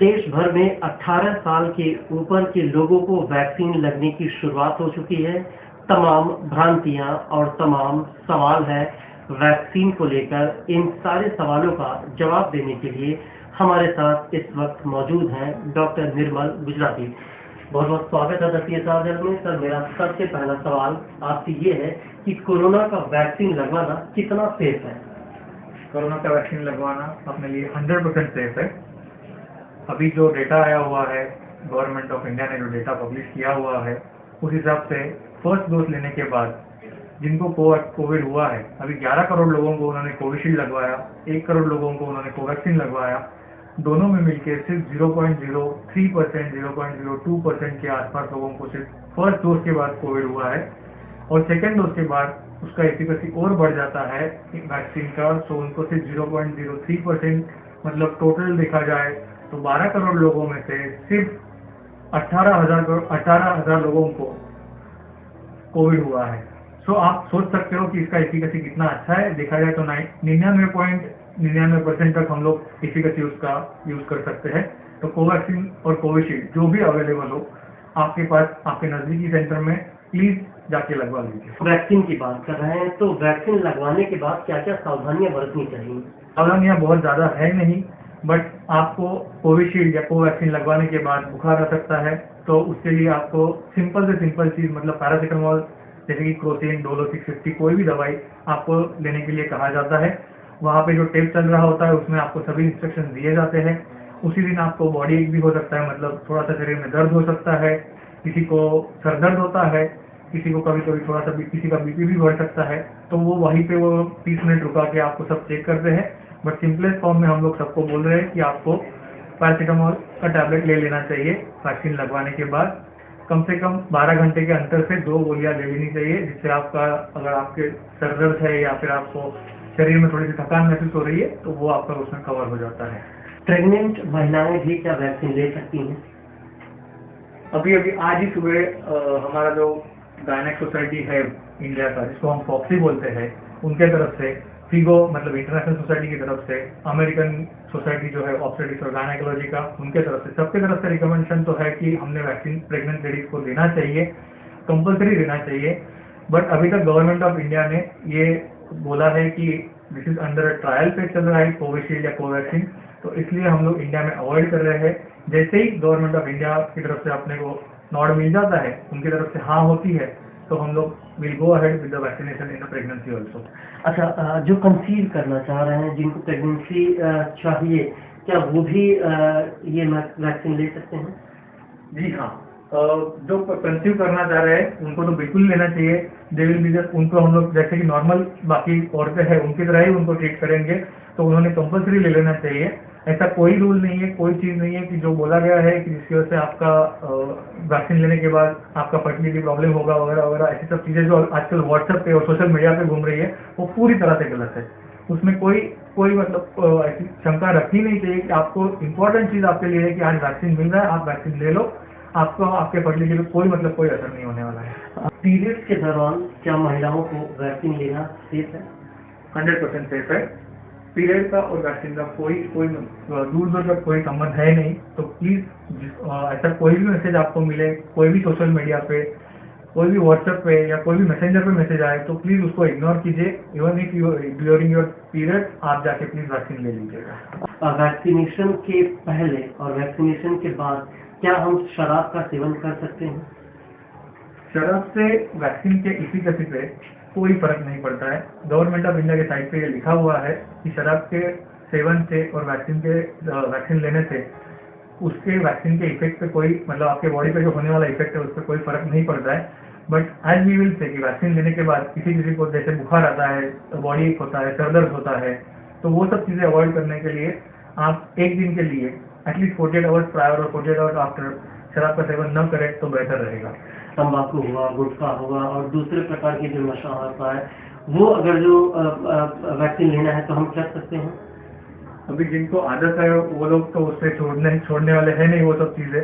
देश भर में 18 साल के ऊपर के लोगों को वैक्सीन लगने की शुरुआत हो चुकी है। तमाम भ्रांतियां और तमाम सवाल है वैक्सीन को लेकर। इन सारे सवालों का जवाब देने के लिए हमारे साथ इस वक्त मौजूद हैं डॉक्टर निर्मल गुजराती। बहुत बहुत स्वागत है दर्शक में। सर, मेरा सबसे पहला सवाल आपसे ये है कि कोरोना का वैक्सीन लगवाना कितना सेफ है? कोरोना का वैक्सीन लगवाना अपने लिए 100% सेफ है। अभी जो डेटा आया हुआ है, गवर्नमेंट ऑफ इंडिया ने जो डेटा पब्लिश किया हुआ है, उस हिसाब से फर्स्ट डोज लेने के बाद जिनको कोविड हुआ है, अभी 11 करोड़ लोगों को उन्होंने कोविशील्ड लगवाया, 1 करोड़ लोगों को उन्होंने कोवैक्सीन लगवाया। दोनों में मिलकर सिर्फ 0.03%, 0.02% के आसपास लोगों को सिर्फ फर्स्ट डोज के बाद कोविड हुआ है, और सेकेंड डोज के बाद उसका एफिकेसी और बढ़ जाता है वैक्सीन का। सो उनको सिर्फ 0.03%, मतलब टोटल देखा जाए तो 12 करोड़ लोगों में से सिर्फ 18,000 लोगों को कोविड हुआ है। सो आप सोच सकते हो कि इसका एफिकेसी कितना अच्छा है। देखा जाए तो 99.99% तक हम लोग एफिकेसी उसका यूज कर सकते हैं। तो कोवैक्सीन और कोविशील्ड जो भी अवेलेबल हो आपके पास, आपके नजदीकी सेंटर में प्लीज जाके लगवा लीजिए। वैक्सीन की बात कर रहे हैं, तो वैक्सीन लगवाने के बाद क्या क्या सावधानियां बरतनी चाहिए? सावधानियां बहुत ज्यादा है नहीं, बट आपको कोविशील्ड या कोवैक्सीन लगवाने के बाद बुखार आ सकता है, तो उसके लिए आपको सिंपल से सिंपल चीज, मतलब पैरासिटामोल जैसे कि क्रोसिन, डोलो 650, कोई भी दवाई आपको लेने के लिए कहा जाता है। वहाँ पे जो टेप चल रहा होता है उसमें आपको सभी इंस्ट्रक्शन दिए जाते हैं। उसी दिन आपको बॉडी एक भी हो सकता है, मतलब थोड़ा सा शरीर में दर्द हो सकता है, किसी को सर दर्द होता है, किसी को कभी कभी थोड़ा सा किसी का बीपी भी बढ़ सकता है। तो वो वहीं पे वो 30 मिनट रुका के आपको सब चेक करते हैं। बट सिंपलेस्ट फॉर्म में हम लोग सबको बोल रहे हैं कि आपको पैरासिटामोल का टैबलेट ले लेना चाहिए वैक्सीन लगवाने के बाद। कम से कम 12 घंटे के अंतर से 2 गोलियां ले लेनी चाहिए, जिससे आपका, अगर आपके सर दर्द है या फिर आपको शरीर में थोड़ी सी थकान महसूस हो रही है, तो वो आपका उसमें कवर हो जाता है। प्रेग्नेंट महिलाएं भी क्या वैक्सीन ले सकती हैं? अभी आज ही सुबह हमारा जो गायनेक सोसाइटी है इंडिया का, जिसको हम फॉक्सी बोलते हैं, उनके तरफ से फिगो, मतलब इंटरनेशनल सोसाइटी की तरफ से, अमेरिकन सोसाइटी जो है ऑब्स्टेट्रिक्स और गायनेकोलॉजी का, उनके तरफ से, सबके तरफ से रिकमेंडेशन तो है कि हमने वैक्सीन प्रेग्नेंट लेडीज को देना चाहिए, कंपल्सरी देना चाहिए। बट अभी तक गवर्नमेंट ऑफ इंडिया ने ये बोला है कि दिस इज अंडर ट्रायल पे चल रहा है, कोविशील्ड या कोवैक्सीन, तो इसलिए हम लोग इंडिया में अवॉइड कर रहे हैं। जैसे ही गवर्नमेंट ऑफ इंडिया की तरफ से अपने को नॉड मिल जाता है, उनकी तरफ से हाँ होती है, तो हम लोग will go ahead with the vaccination in the pregnancy also. अच्छा, जो कंसीव करना चाह रहे हैं, जिनको प्रेगनेंसी चाहिए, क्या वो भी ये वैक्सीन ले सकते हैं? जी हाँ, जो कंसीव करना चाह रहे हैं उनको तो बिल्कुल लेना चाहिए। दे विल बी जस्ट, उनको हम लोग जैसे कि नॉर्मल बाकी औरतें हैं उनकी तरह ही उनको ट्रीट करेंगे, तो उन्होंने कंपल्सरी ले लेना चाहिए। ऐसा कोई रूल नहीं है, कोई चीज नहीं है कि जो बोला गया है कि जिसकी वजह से आपका वैक्सीन लेने के बाद आपका फर्टिलिटी प्रॉब्लम होगा वगैरह वगैरह, ऐसी सब चीजें जो आजकल व्हाट्सएप पे और सोशल मीडिया पे घूम रही है, वो पूरी तरह से गलत है। उसमें कोई मतलब ऐसी शंका रखनी नहीं चाहिए। कि आपको इम्पोर्टेंट चीज आपके लिए है कि आज वैक्सीन मिल रहा है, आप वैक्सीन ले लो, आपको आपके फर्टिलिटी पे कोई असर नहीं होने वाला है। पीरियड्स के दौरान क्या महिलाओं को वैक्सीन लेना सेफ है? 100% सेफ है। पीरियड का और वैक्सीन का कोई दूर तक कोई संबंध है नहीं। तो प्लीज ऐसा कोई भी मैसेज आपको मिले, कोई भी सोशल मीडिया पे, कोई भी व्हाट्सएप पे या कोई भी मैसेंजर पे मैसेज आए, तो प्लीज उसको इग्नोर कीजिए। Even if during your period आप जाके प्लीज वैक्सीन ले लीजिएगा। वैक्सीनेशन के पहले और वैक्सीनेशन के बाद क्या हम शराब का सेवन कर सकते हैं? शराब से वैक्सीन के एफिकेसी पे कोई फर्क नहीं पड़ता है। गवर्नमेंट ऑफ इंडिया के साइट पे ये लिखा हुआ है कि शराब के सेवन से और वैक्सीन लेने से उसके वैक्सीन के इफेक्ट पे कोई, मतलब आपके बॉडी पे जो होने वाला इफेक्ट है उस पर कोई फर्क नहीं पड़ता है। But as we will say कि वैक्सीन लेने के बाद किसी को जैसे बुखार आता है, बॉडी एक होता है, सर दर्द होता है, तो वो सब चीजें अवॉइड करने के लिए आप एक दिन के लिए एटलीस्ट 48 आवर्स प्रायर और 48 आवर्स आफ्टर शराब का सेवन न करें तो बेहतर रहेगा। तंबाकू हुआ, गुटखा हुआ और दूसरे प्रकार की जो नशा होता है, वो अगर जो वैक्सीन लेना है तो हम कर सकते हैं? अभी जिनको आदत है वो लोग तो उससे छोड़ने वाले हैं नहीं वो सब चीजें।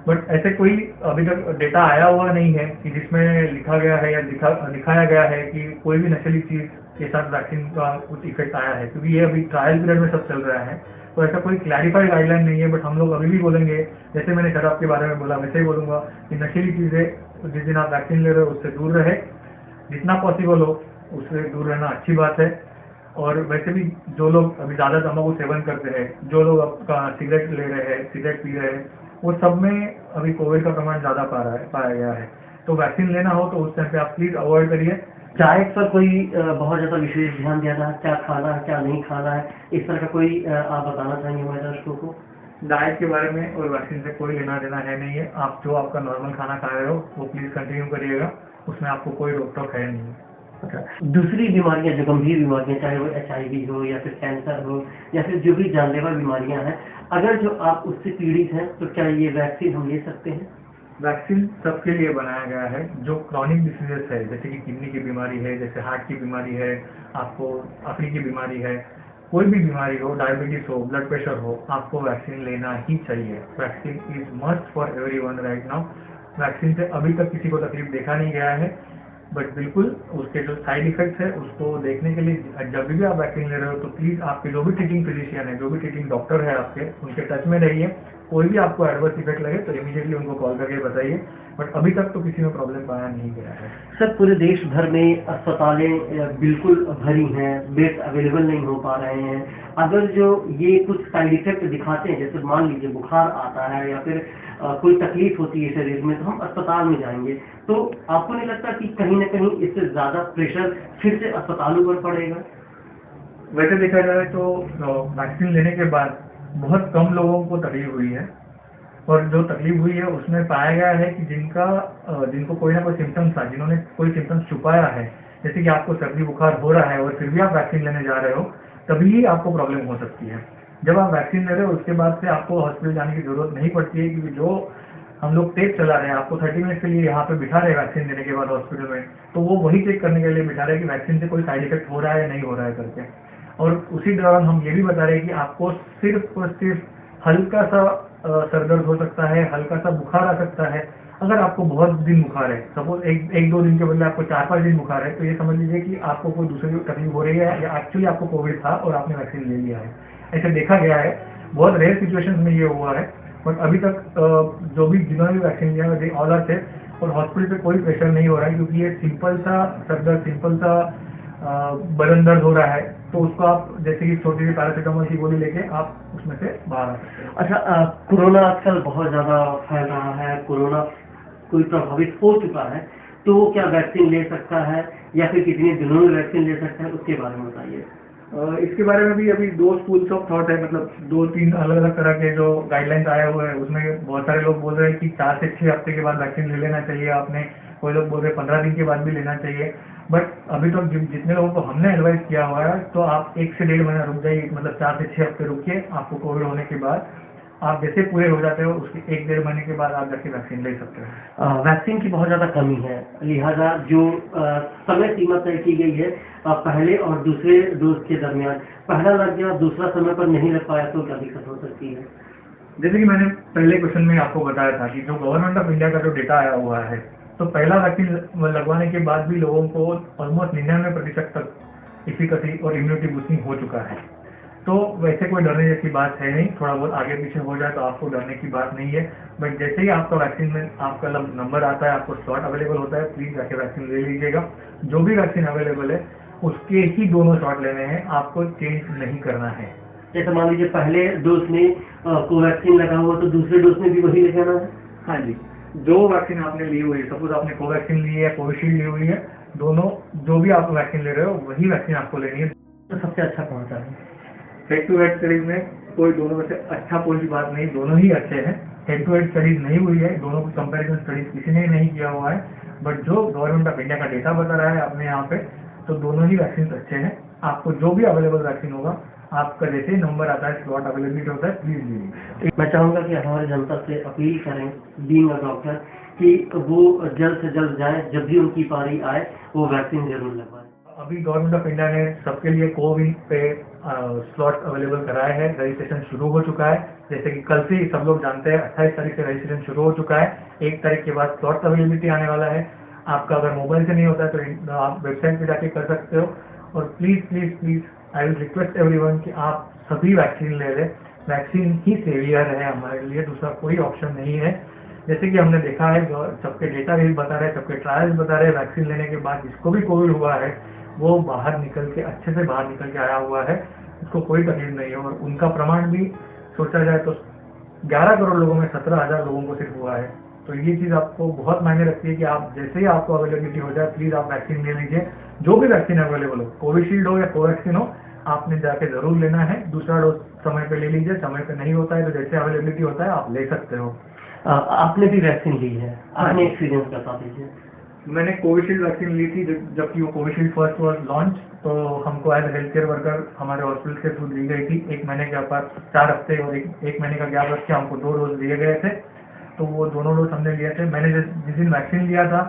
बट ऐसे कोई अभी तक डेटा आया हुआ नहीं है कि जिसमें लिखा गया है या दिखाया गया है कि कोई भी नशीली चीज के साथ वैक्सीन का कुछ इफेक्ट आया है, क्योंकि ये अभी ट्रायल पीरियड में सब चल रहा है, तो ऐसा कोई क्लैरिफाइड गाइडलाइन नहीं है। बट हम लोग अभी भी बोलेंगे, जैसे मैंने शराब के बारे में बोला वैसे ही बोलूँगा कि नशीली चीज़ें जिस दिन आप वैक्सीन ले रहे हो उससे दूर रहे, जितना पॉसिबल हो उससे दूर रहना अच्छी बात है। और वैसे भी जो लोग अभी ज़्यादा तंबाकू सेवन करते हैं, जो लोग आपका सिगरेट ले रहे हैं, सिगरेट पी रहे हैं, वो सब में अभी कोविड का प्रमाण ज़्यादा पाया गया है। तो वैक्सीन लेना हो तो उस टाइम पे आप प्लीज़ अवॉइड करिए। डाइट पर कोई बहुत ज़्यादा विशेष ध्यान देना है, क्या खाना है क्या नहीं खाना है, इस तरह का कोई आप बताना चाहेंगे हमारे दर्शकों को? डाइट के बारे में और वैक्सीन से कोई लेना देना है नहीं है। आप जो आपका नॉर्मल खाना खा रहे हो वो प्लीज़ कंटिन्यू करिएगा, उसमें आपको कोई रोक टोक है नहीं। अच्छा, दूसरी बीमारियां जो गंभीर बीमारियां, चाहे वो HIV हो या फिर कैंसर हो या फिर जो भी जानलेवा बीमारियां हैं, अगर जो आप उससे पीड़ित हैं तो क्या ये वैक्सीन हम ले सकते हैं? वैक्सीन सबके लिए बनाया गया है। जो क्रॉनिक डिसीजेस है, जैसे कि किडनी की बीमारी है, जैसे हार्ट की बीमारी है, आपको अफरी की बीमारी है, कोई भी बीमारी हो, डायबिटीज हो, ब्लड प्रेशर हो, आपको वैक्सीन लेना ही चाहिए। Vaccine is must for everyone right now. Vaccine से अभी तक किसी को तकलीफ देखा नहीं गया है, बट बिल्कुल उसके जो साइड इफेक्ट्स है उसको देखने के लिए जब भी आप वैक्सीन ले रहे हो तो प्लीज़ आपके जो भी ट्रीटिंग फिजिशियन है, जो भी ट्रीटिंग डॉक्टर है आपके, उनके टच में रहिए। कोई भी आपको एडवर्स इफेक्ट लगे तो इमीडिएटली उनको कॉल करके बताइए। बट अभी तक तो किसी में प्रॉब्लम पाया नहीं गया है। सर, पूरे देश भर में अस्पतालें बिल्कुल भरी हैं, बेड्स अवेलेबल नहीं हो पा रहे हैं। अगर जो ये कुछ साइड इफेक्ट दिखाते हैं, जैसे मान लीजिए बुखार आता है या फिर कोई तकलीफ होती है शरीर में, तो हम अस्पताल में जाएंगे, तो आपको नहीं लगता कि कहीं ना कहीं इससे ज़्यादा प्रेशर फिर से अस्पतालों पर पड़ेगा? वैसे देखा जाए तो वैक्सीन लेने के बाद बहुत कम लोगों को तकलीफ हुई है, और जो तकलीफ हुई है उसमें पाया गया है कि जिनको कोई ना कोई सिम्टम्स था, जिन्होंने कोई सिम्टम्स छुपाया है, जैसे कि आपको सर्दी बुखार हो रहा है और फिर भी आप वैक्सीन लेने जा रहे हो, तभी ही आपको प्रॉब्लम हो सकती है। जब आप वैक्सीन ले रहे हो उसके बाद से आपको हॉस्पिटल जाने की जरूरत नहीं पड़ती है, क्योंकि जो हम लोग टेस्ट चला रहे हैं, आपको 30 मिनट के लिए यहाँ पे बिठा रहे हैं वैक्सीन देने के बाद हॉस्पिटल में, तो वो वही चेक करने के लिए बिठा रहे हैं कि वैक्सीन से कोई साइड इफेक्ट हो रहा है या नहीं हो रहा है करके। और उसी दौरान हम ये भी बता रहे हैं कि आपको सिर्फ और सिर्फ हल्का सा सर दर्द हो सकता है, हल्का सा बुखार आ सकता है। अगर आपको बहुत दिन बुखार है, सपोज एक दो दिन के बदले आपको 4-5 दिन बुखार है, तो ये समझ लीजिए कि आपको कोई दूसरी तकलीफ हो रही है या एक्चुअली आपको कोविड था और आपने वैक्सीन ले लिया है। ऐसे देखा गया है, बहुत रेयर सिचुएशंस में ये हुआ है। बट अभी तक जो भी जिन्होंने भी वैक्सीन लिया है ऑल आर सेफ, और हॉस्पिटल पे कोई प्रेशर नहीं हो रहा है, क्योंकि ये सिंपल सा सर दर्द, सिंपल सा बदन दर्द हो रहा है, तो उसको आप जैसे कि छोटी सी पैरासीटामोल की गोली लेके आप उसमें से बाहर आ सकते हैं। अच्छा, कोरोना आजकल बहुत ज़्यादा फैल रहा है, कोरोना कोई प्रभावित हो चुका है, तो वो क्या वैक्सीन ले सकता है या फिर कितने दिनों में वैक्सीन ले सकता है, उसके बारे में बताइए। इसके बारे में भी अभी 2 स्कूल्स ऑफ थॉट है, मतलब 2-3 अलग अलग तरह के जो गाइडलाइंस आए हुए हैं। उसमें बहुत सारे लोग बोल रहे हैं कि 4 से 6 हफ्ते के बाद वैक्सीन ले लेना चाहिए आपने, कोई लोग बोल रहे हैं 15 दिन के बाद भी लेना चाहिए। बट अभी तो जितने लोगों को हमने एडवाइस किया हुआ है, तो आप 1 से 1.5 महीना रुक जाइए, मतलब 4 से 6 हफ्ते रुकिए। आपको कोविड होने के बाद आप जैसे पूरे हो जाते हो उसके 1-1.5 महीने के बाद आप जाके वैक्सीन ले सकते हो। वैक्सीन की बहुत ज़्यादा कमी है, लिहाजा जो समय सीमा तय की गई है पहले और दूसरे डोज के दरमियान, पहला लग गया दूसरा समय पर नहीं लग पाया तो क्या दिक्कत हो सकती है? जैसे कि मैंने पहले क्वेश्चन में आपको बताया था कि जो गवर्नमेंट ऑफ इंडिया का जो डेटा आया हुआ है, तो पहला वैक्सीन लगवाने के बाद भी लोगों को ऑलमोस्ट 99% तक एफिकेसी और इम्यूनिटी बूस्टिंग हो चुका है। तो वैसे कोई डरने जैसी बात है नहीं। थोड़ा बहुत आगे पीछे हो जाए तो आपको डरने की बात नहीं है। बट जैसे ही आपका वैक्सीन में आपका नंबर आता है, आपको स्लॉट अवेलेबल होता है, प्लीज जाके वैक्सीन ले लीजिएगा। जो भी वैक्सीन अवेलेबल है उसके ही दोनों शॉट लेने हैं, आपको चेंज नहीं करना है। जैसे मान लीजिए पहले डोज में कोवैक्सीन लगा हुआ तो दूसरे डोज में भी वही लगाना है? हाँ जी, जो वैक्सीन आपने ली हुई है, सपोज आपने कोवैक्सीन ली है, कोविशील्ड ली हुई है, दोनों जो भी आप वैक्सीन ले रहे हो वही वैक्सीन आपको लेनी है। तो सबसे अच्छा कौन सा है? हेड टू हेड स्टडीज में कोई दोनों में से अच्छा कोई भी बात नहीं, दोनों ही अच्छे हैं। हेड टू हेड स्टडीज नहीं हुई है, दोनों की कंपैरिजन स्टडीज किसी ने नहीं किया हुआ है। बट जो गवर्नमेंट ऑफ इंडिया का डेटा बता रहा है अपने यहाँ पे, तो दोनों ही वैक्सीन अच्छे हैं। आपको जो भी अवेलेबल वैक्सीन होगा, आपका जैसे ही नंबर आता है, स्लॉट अवेलेबिलिटी होता है, प्लीज लीजिए। मैं चाहूँगा कि हमारी जनता से अपील करें, बीइंग अ डॉक्टर, कि वो जल्द से जल्द जाएं, जब भी उनकी पारी आए वो वैक्सीन जरूर लगवाएं। अभी गवर्नमेंट ऑफ इंडिया ने सबके लिए कोविन पे स्लॉट अवेलेबल कराए हैं, रजिस्ट्रेशन शुरू हो चुका है। जैसे कि कल से ही सब लोग जानते हैं 28 तारीख से रजिस्ट्रेशन शुरू हो चुका है। 1 तारीख के बाद स्लॉट अवेलेबिलिटी आने वाला है। आपका अगर मोबाइल से नहीं होता है तो आप वेबसाइट पे जाके कर सकते हो। और please please please I will request everyone कि आप सभी वैक्सीन ले लें। वैक्सीन ही सेवियर है हमारे लिए, दूसरा कोई ऑप्शन नहीं है। जैसे कि हमने देखा है, सबके डेटा भी बता रहे हैं, सबके ट्रायल्स बता रहे हैं, वैक्सीन लेने के बाद जिसको भी कोविड हुआ है वो बाहर निकल के अच्छे से बाहर निकल के आया हुआ है, उसको कोई तकलीफ नहीं है। और उनका प्रमाण भी सोचा जाए तो 11 करोड़ लोगों में 17,000 लोगों को सिर्फ हुआ है। तो ये चीज़ आपको बहुत मायने रखती है कि आप जैसे ही आपको अवेलेबिलिटी हो जाए प्लीज़ आप वैक्सीन ले लीजिए। जो भी वैक्सीन अवेलेबल हो, कोविशील्ड हो या कोवैक्सीन हो, आपने जाके ज़रूर लेना है। दूसरा डोज समय पे ले लीजिए, समय पे नहीं होता है तो जैसे अवेलेबिलिटी होता है आप ले सकते हो। आपने भी वैक्सीन ली है, अपने एक्सपीरियंस बता दीजिए। मैंने कोविशील्ड वैक्सीन ली थी जबकि वो कोविशील्ड फर्स्ट वॉज लॉन्च, तो हमको एज हेल्थ केयर वर्कर हमारे हॉस्पिटल के थ्रू दी गई थी। 1 महीने के बाद 4 हफ्ते और एक महीने का गैप रख के हमको 2 डोज दिए गए थे, तो वो दोनों डोज हमने लिए थे। मैंने जिस दिन वैक्सीन लिया था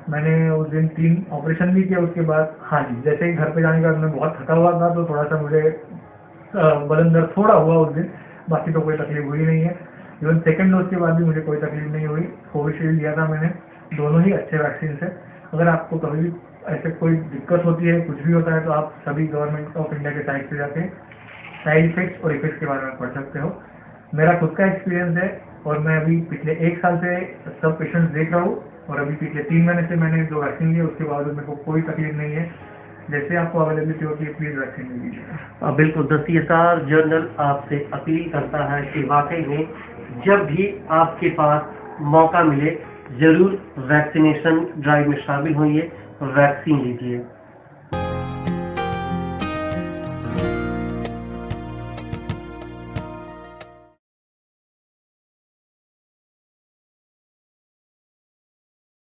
मैंने उस दिन 3 ऑपरेशन भी किया। उसके बाद हाँ जी, जैसे ही घर पे जाने के बाद मैं बहुत थका हुआ था तो थोड़ा सा मुझे बदन दर्द थोड़ा हुआ उस दिन, बाकी तो कोई तकलीफ हुई नहीं है। इवन सेकंड डोज के बाद भी मुझे कोई तकलीफ नहीं हुई। कोविशील्ड लिया था मैंने, दोनों ही अच्छे वैक्सीन है। अगर आपको कभी भी ऐसे कोई दिक्कत होती है, कुछ भी होता है, तो आप सभी गवर्नमेंट ऑफ इंडिया के साइट पे जाके साइड इफेक्ट्स और इफेक्ट्स के बारे में पढ़ सकते हो। मेरा खुद का एक्सपीरियंस है और मैं अभी पिछले 1 साल से सब पेशेंट्स देख रहा हूँ और अभी पिछले 3 महीने से मैंने जो वैक्सीन लिया उसके बाद मेरे को कोई तकलीफ नहीं है। जैसे आपको अवेलेबिलिटी होती है प्लीज़ वैक्सीन ले लीजिए। बिल्कुल, द CSR जर्नल आपसे अपील करता है कि वाकई में जब भी आपके पास मौका मिले जरूर वैक्सीनेशन ड्राइव में शामिल होइए, वैक्सीन लीजिए।